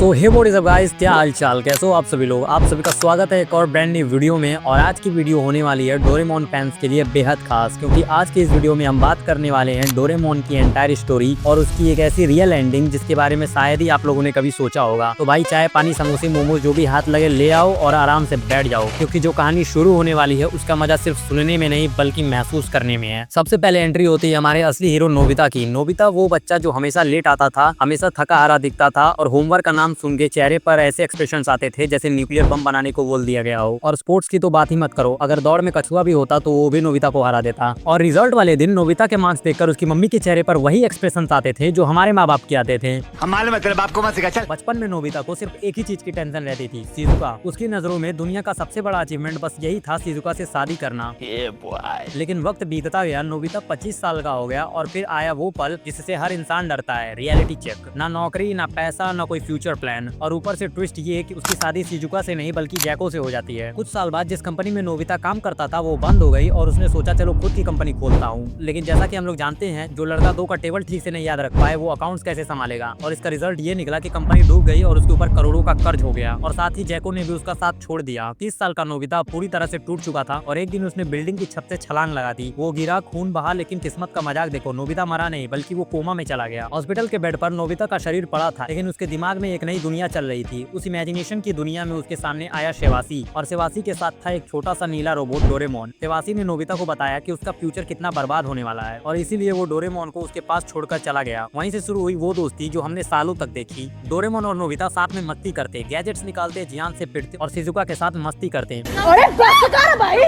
So hey what is up guys, क्या हाल चाल, कैसे हो आप सभी लोग। आप सभी का स्वागत है एक और ब्रांड न्यू वीडियो में। और आज की वीडियो होने वाली है डोरेमोन फैंस के लिए बेहद खास, क्योंकि आज के इस वीडियो में हम बात करने वाले हैं डोरेमोन की एंटायर स्टोरी और उसकी एक ऐसी रियल एंडिंग जिसके बारे में शायद ही आप लोगों ने कभी सोचा होगा। तो भाई चाय पानी समोसे मोमोज जो भी हाथ लगे ले आओ और आराम से बैठ जाओ, क्योंकि जो कहानी शुरू होने वाली है उसका मजा सिर्फ सुनने में नहीं बल्कि महसूस करने में है। सबसे पहले एंट्री होती है हमारे असली हीरो नोबिता की। नोबिता वो बच्चा जो हमेशा लेट आता था, हमेशा थका हारा दिखता था और होमवर्क का नाम सुन के चेहरे पर ऐसे एक्सप्रेशंस आते थे जैसे न्यूक्लियर बम बनाने को बोल दिया गया हो। और स्पोर्ट्स की तो बात ही मत करो, अगर दौड़ में कछुआ भी होता तो वो भी नोबिता को हरा देता। और रिजल्ट वाले दिन नोबिता के मार्क्स देखकर उसकी मम्मी के चेहरे पर वही एक्सप्रेशंस आते थे जो हमारे माँ बाप के आते थे। बचपन में नोबिता को सिर्फ एक ही चीज की टेंशन रहती थी, शिजुका। उसकी नजरों में दुनिया का सबसे बड़ा अचीवमेंट बस यही था, शिजुका से शादी करना। लेकिन वक्त बीतता गया, नोबिता 25 साल का हो गया और फिर आया वो पल जिससे हर इंसान डरता है, रियलिटी चेक। ना नौकरी, ना पैसा, ना कोई फ्यूचर प्लान। और ऊपर से ट्विस्ट ये है कि उसकी शादी शिजुका से नहीं बल्कि जैको से हो जाती है। कुछ साल बाद जिस कंपनी में नोबिता काम करता था वो बंद हो गई और उसने सोचा चलो खुद की कंपनी खोलता हूँ। लेकिन जैसा कि हम लोग जानते हैं, जो लड़का दो का टेबल ठीक से नहीं याद रख पाए वो अकाउंट्स कैसे संभालेगा। और इसका रिजल्ट ये निकला कि कंपनी डूब गई और उसके ऊपर करोड़ों का कर्ज हो गया। और साथ ही जैको ने भी उसका साथ छोड़ दिया। 30 साल का नोबिता पूरी तरह से टूट चुका था और एक दिन उसने बिल्डिंग की छत से छलांग लगा दी। वो गिरा, खून बहा, लेकिन किस्मत का मजाक देखो, नोबिता मरा नहीं बल्कि वो कोमा में चला गया। हॉस्पिटल के बेड पर नोबिता का शरीर पड़ा था, लेकिन उसके दिमाग में एक नई दुनिया चल रही थी। उस इमेजिनेशन की दुनिया में उसके सामने आया शेवासी, और शेवासी के साथ था एक छोटा सा नीला रोबोट डोरेमोन। शेवासी ने नोबिता को बताया कि उसका फ्यूचर कितना बर्बाद होने वाला है और इसीलिए वो डोरेमोन को उसके पास छोड़कर चला गया। वहीं से शुरू हुई वो दोस्ती जो हमने सालों तक देखी। डोरेमोन और नोबिता साथ में मस्ती करते, गैजेट्स निकालते, जियान से पिटते और शिजुका के साथ मस्ती करते।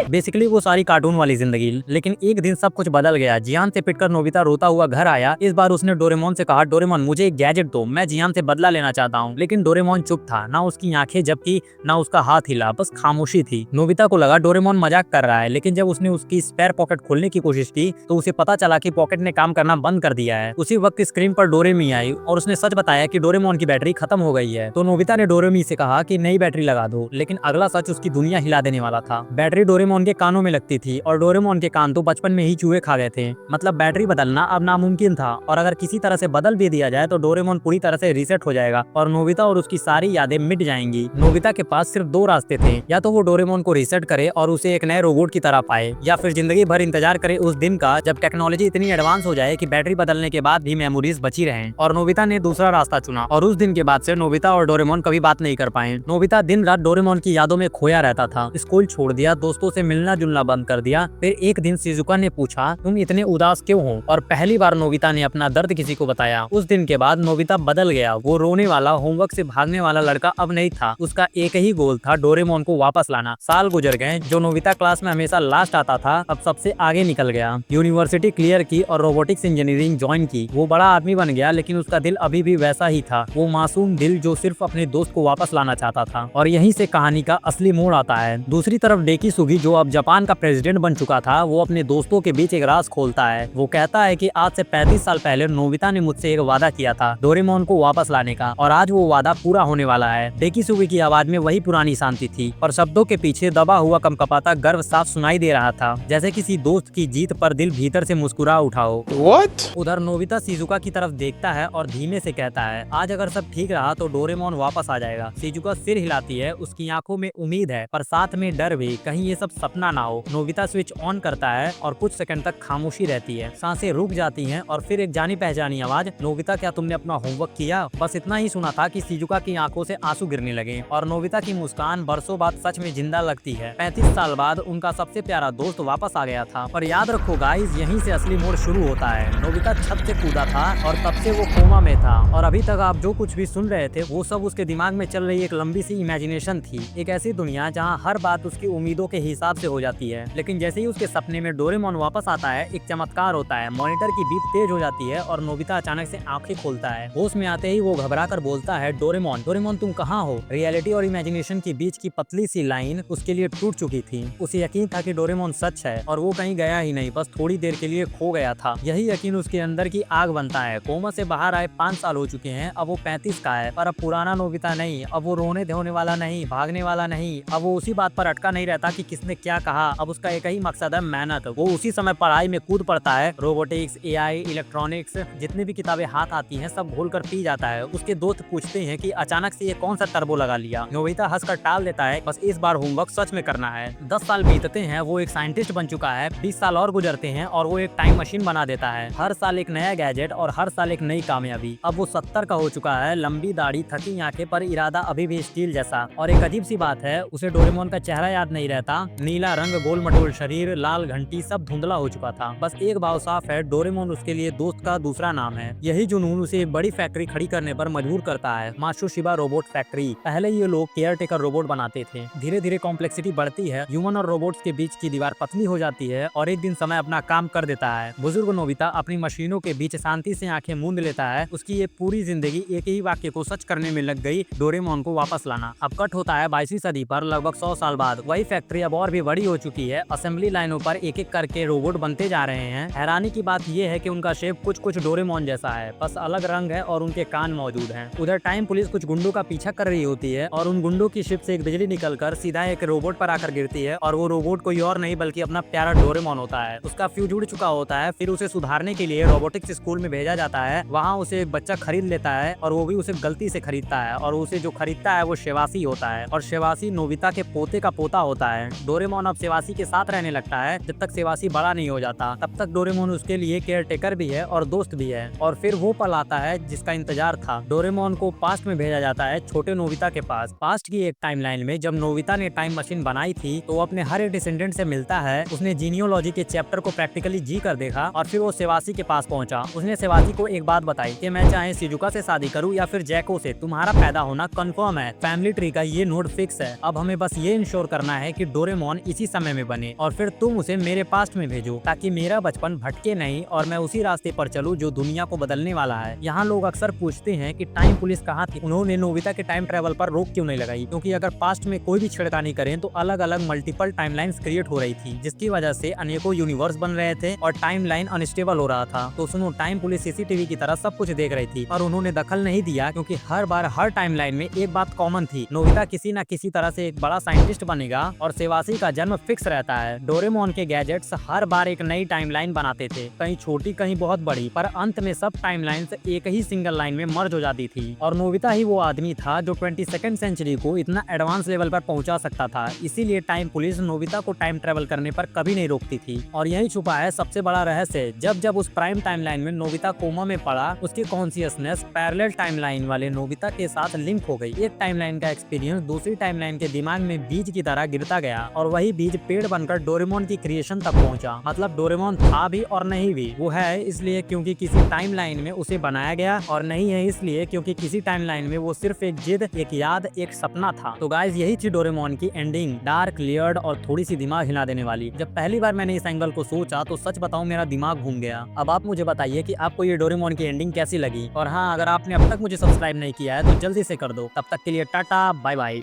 बेसिकली वो सारी कार्टून वाली जिंदगी। लेकिन एक दिन सब कुछ बदल गया। जियान से पिटकर नोबिता रोता हुआ घर आया। इस बार उसने डोरेमोन से कहा, डोरेमोन मुझे एक गैजेट दो, मैं जियान से बदला लेना चाहता हूँ। लेकिन डोरेमोन चुप था, ना उसकी आंखें झपकी ना उसका हाथ हिला, बस खामोशी थी। नोबिता को लगा डोरेमोन मजाक कर रहा है, लेकिन जब उसने उसकी स्पेयर पॉकेट खोलने की कोशिश की तो उसे पता चला कि पॉकेट ने काम करना बंद कर दिया है। उसी वक्त स्क्रीन पर डोरेमी आई और उसने सच बताया कि डोरेमोन की बैटरी खत्म हो गई है। तो नोबिता ने डोरेमी से कहा कि नई बैटरी लगा दो, लेकिन अगला सच उसकी दुनिया हिला देने वाला था। बैटरी डोरेमोन के कानों में लगती थी और डोरेमोन के कान तो बचपन में ही चूहे खा गए थे। मतलब बैटरी बदलना अब नामुमकिन था, और अगर किसी तरह से बदल भी दिया जाए तो डोरेमोन पूरी तरह से रीसेट हो जाएगा और नोबिता और उसकी सारी यादें मिट जाएंगी। नोबिता के पास सिर्फ दो रास्ते थे, या तो वो डोरेमोन को रीसेट करे और उसे एक नए रोबोट की तरह पाए, या फिर जिंदगी भर इंतजार करे उस दिन का जब टेक्नोलॉजी इतनी एडवांस हो जाए कि बैटरी बदलने के बाद भी मेमोरीज बची रहें। और नोबिता ने दूसरा रास्ता चुना और उस दिन के बाद से नोबिता और डोरेमोन कभी बात नहीं कर पाए। नोबिता दिन रात डोरेमोन की यादों में खोया रहता था। स्कूल छोड़ दिया, दोस्तों से मिलना जुलना बंद कर दिया। फिर एक दिन शिजुका ने पूछा, तुम इतने उदास क्यों हो? और पहली बार नोबिता ने अपना दर्द किसी को बताया। उस दिन के बाद नोबिता बदल गया। वो रोने वाला, होमवर्क से भागने वाला लड़का अब नहीं था। उसका एक ही गोल था, डोरेमोन को वापस लाना। साल गुजर गए। जो नोबिता क्लास में हमेशा लास्ट आता था अब सबसे आगे निकल गया। यूनिवर्सिटी क्लियर की और रोबोटिक्स इंजीनियरिंग ज्वाइन की। वो बड़ा आदमी बन गया, लेकिन उसका दिल अभी भी वैसा ही था, वो मासूम दिल जो सिर्फ अपने दोस्त को वापस लाना चाहता था। और यहीं से कहानी का असली मोड़ आता है। दूसरी तरफ डेकिसुगी, जो अब जापान का प्रेसिडेंट बन चुका था, वो अपने दोस्तों के बीच एक राज खोलता है। वो कहता है कि आज से 35 साल पहले नोबिता ने मुझसे एक वादा किया था, डोरेमोन को वापस लाने का, और आज वो वादा पूरा होने वाला है। डेकिसुगी की आवाज में वही पुरानी शांति थी, और शब्दों के पीछे दबा हुआ कंपकपाता गर्व साफ सुनाई दे रहा था, जैसे किसी दोस्त की जीत पर दिल भीतर से मुस्कुरा उठा हो। What? उधर नोबिता शिजुका की तरफ देखता है और धीमे से कहता है, आज अगर सब ठीक रहा तो डोरेमोन वापस आ जाएगा। शिजुका सिर हिलाती है, उसकी आंखों में उम्मीद है पर साथ में डर भी, कहीं ये सब सपना ना हो। नोबिता स्विच ऑन करता है और कुछ सेकंड तक खामोशी रहती है, सांसें रुक जाती हैं और फिर एक जानी पहचानी आवाज, नोबिता क्या तुमने अपना होमवर्क किया? बस इतना ही सुना था कि शिजुका की आंखों से आंसू गिरने लगे और नोबिता की मुस्कान बरसों बाद सच में जिंदा लगती है। 35 साल बाद उनका सबसे प्यारा दोस्त वापस आ गया था। और याद रखो गाइस, यहीं से असली मोड़ शुरू होता है। नोबिता छत से कूदा था और तब से वो कोमा में था, और अभी तक आप जो कुछ भी सुन रहे थे वो सब उसके दिमाग में चल रही एक लंबी सी इमेजिनेशन थी। एक ऐसी दुनिया जहाँ हर बात उसकी उम्मीदों के हिसाब से हो जाती है। लेकिन जैसे ही उसके सपने में डोरेमोन वापस आता है, एक चमत्कार होता है। मॉनिटर की बीप तेज हो जाती है और नोबिता अचानक से आंखें खोलता है। होश में आते ही वो घबरा कर बोलता है, डोरेमोन डोरेमोन तुम कहाँ हो? रियलिटी और इमेजिनेशन के बीच की पतली सी लाइन उसके लिए टूट चुकी थी। उसे यकीन था कि डोरेमोन सच है और वो कहीं गया ही नहीं, बस थोड़ी देर के लिए खो गया था। यही यकीन उसके अंदर की आग बनता है। कोमा से बाहर आए 5 साल हो चुके हैं, अब वो 35 का है, पर अब पुराना नोबिता नहीं। अब वो रोने धोने वाला नहीं, भागने वाला नहीं। अब वो उसी बात पर अटका नहीं रहता कि किसने क्या कहा। अब उसका एक ही मकसद है, मेहनत। वो उसी समय पढ़ाई में कूद पड़ता है। रोबोटिक्स, एआई, इलेक्ट्रॉनिक्स, जितनी भी किताबें हाथ आती हैं सब घोल कर पी जाता है। उसके दोस्त पूछते पूछते हैं कि अचानक से ये कौन सा टर्बो लगा लिया। नोबिता हंसकर टाल देता है, बस इस बार होमवर्क सच में करना है। 10 साल बीतते हैं, वो एक साइंटिस्ट बन चुका है। 20 साल और गुजरते हैं और वो एक टाइम मशीन बना देता है। हर साल एक नया गैजेट और हर साल एक नई कामयाबी। अब वो 70 का हो चुका है, लंबी दाढ़ी, थकी आंखें, पर इरादा अभी भी स्टील जैसा। और एक अजीब सी बात है, उसे डोरेमोन का चेहरा याद नहीं रहता। नीला रंग, गोल मटोल शरीर, लाल घंटी, सब धुंधला हो चुका था। बस एक बात साफ है, डोरेमोन उसके लिए दोस्त का दूसरा नाम है। यही जुनून उसे एक बड़ी फैक्ट्री खड़ी करने पर मजबूर करता है, मात्सुशिबा रोबोट फैक्ट्री। पहले ये लोग केयर टेकर रोबोट बनाते थे। धीरे धीरे कॉम्प्लेक्सिटी बढ़ती है, ह्यूमन और रोबोट्स के बीच की दीवार पतली हो जाती है और एक दिन समय अपना काम कर देता है। बुजुर्ग नोबिता अपनी मशीनों के बीच शांति से आंखें मूंद लेता है। उसकी ये पूरी जिंदगी एक ही वाक्य को सच करने में लग गई, डोरेमोन को वापस लाना। अब कट होता है 22वीं सदी पर, लगभग 100 साल बाद। वही फैक्ट्री अब और भी बड़ी हो चुकी है। असेंबली लाइनों पर एक एक करके रोबोट बनते जा रहे हैं। हैरानी की बात यह है कि उनका शेप कुछ कुछ डोरेमोन जैसा है, बस अलग रंग है और उनके कान मौजूद हैं। उधर टाइम पुलिस कुछ गुंडों का पीछा कर रही होती है और उन गुंडों की शिप से एक बिजली निकलकर सीधा एक रोबोट पर आकर गिरती है और वो रोबोट कोई और नहीं बल्कि अपना प्यारा डोरेमोन होता है। उसका फ्यूज उड़ चुका होता है। फिर उसे सुधारने के लिए रोबोटिक्स स्कूल में भेजा जाता है। वहाँ उसे एक बच्चा खरीद लेता है और वो भी उसे गलती से खरीदता है और उसे जो खरीदता है वो शेवासी होता है और शेवासी नोबिता के पोते का पोता होता है। डोरेमोन अब शेवासी के साथ रहने लगता है। जब तक शेवासी बड़ा नहीं हो जाता तब तक डोरेमोन उसके लिए केयर टेकर भी है और दोस्त भी है। और फिर वो पल आता है जिसका इंतजार था। डोरेमोन को पास्ट में भेजा जाता है, छोटे नोबिता के पास। पास्ट की एक टाइमलाइन में जब नोबिता ने टाइम मशीन बनाई थी तो वो अपने हर एक डिसेंडेंट से मिलता है। उसने जीनियोलॉजी के चैप्टर को प्रैक्टिकली जी कर देखा और फिर वो शेवासी के पास पहुंचा। उसने शेवासी को एक बात बताई कि मैं चाहे शिजुका से शादी करूं या फिर जैको से, तुम्हारा पैदा होना कंफर्म है। फैमिली ट्री का ये नोड फिक्स है। अब हमें बस ये इंश्योर करना है कि डोरेमोन इसी समय में बने और फिर तुम उसे मेरे पास्ट में भेजो ताकि मेरा बचपन भटके नहीं और मैं उसी रास्ते पर चलूं जो दुनिया को बदलने वाला है। यहाँ लोग अक्सर पूछते हैं कि टाइम पुलिस कहाँ थी, उन्होंने नोबिता के टाइम ट्रेवल पर रोक क्यों नहीं लगाई? क्योंकि अगर पास्ट में कोई भी छेड़खानी करें तो अलग अलग मल्टीपल टाइमलाइंस क्रिएट हो रही थी, जिसकी वजह से अनेकों यूनिवर्स बन रहे थे और टाइमलाइन अनस्टेबल हो रहा था। तो सुनो, टाइम पुलिस सीसीटीवी की तरह सब कुछ देख रही थी और उन्होंने दखल नहीं दिया क्योंकि हर बार हर टाइमलाइन में एक बात कॉमन थी, नोबिता किसी न किसी तरह से एक बड़ा साइंटिस्ट बनेगा और शेवासी का जन्म फिक्स रहता है। डोरेमोन के गैजेट्स हर बार एक नई टाइमलाइन बनाते थे, कहीं छोटी कहीं बहुत बड़ी, पर अंत में सब टाइमलाइंस एक ही सिंगल लाइन में मर्ज हो जाती थी। और नोबिता ही वो आदमी था जो 22वीं सेंचुरी को इतना एडवांस लेवल पर पहुंचा सकता था। इसीलिए टाइम पुलिस नोबिता को टाइम ट्रेवल करने पर कभी नहीं रोकती थी। और यही छुपा है सबसे बड़ा रहस्य। जब जब उस प्राइम टाइमलाइन में नोबिता कोमा में पड़ा, उसकी कॉन्शियसनेस पैरेलल टाइमलाइन वाले नोबिता के साथ लिंक हो गई। एक टाइमलाइन का एक्सपीरियंस दूसरी टाइमलाइन के दिमाग में बीज की तरह गिरता गया और वही बीज पेड़ बनकर डोरेमोन की क्रिएशन तक पहुंचा। मतलब डोरेमोन था भी और नहीं भी। वो है इसलिए क्योंकि किसी टाइमलाइन में उसे बनाया गया और नहीं है इसलिए क्योंकि किसी टाइमलाइन में वो सिर्फ एक जिद, एक याद, एक सपना था। तो गाइस, यही थी डोरेमोन की एंडिंग, डार्क, लेयर्ड और थोड़ी सी दिमाग हिला देने वाली। जब पहली बार मैंने इस एंगल को सोचा तो सच बताऊं मेरा दिमाग घूम गया। अब आप मुझे बताइए कि आपको ये डोरेमोन की एंडिंग कैसी लगी। और हाँ, अगर आपने अब तक मुझे सब्सक्राइब नहीं किया है तो जल्दी से कर दो। तब तक के लिए टाटा, बाय बाय।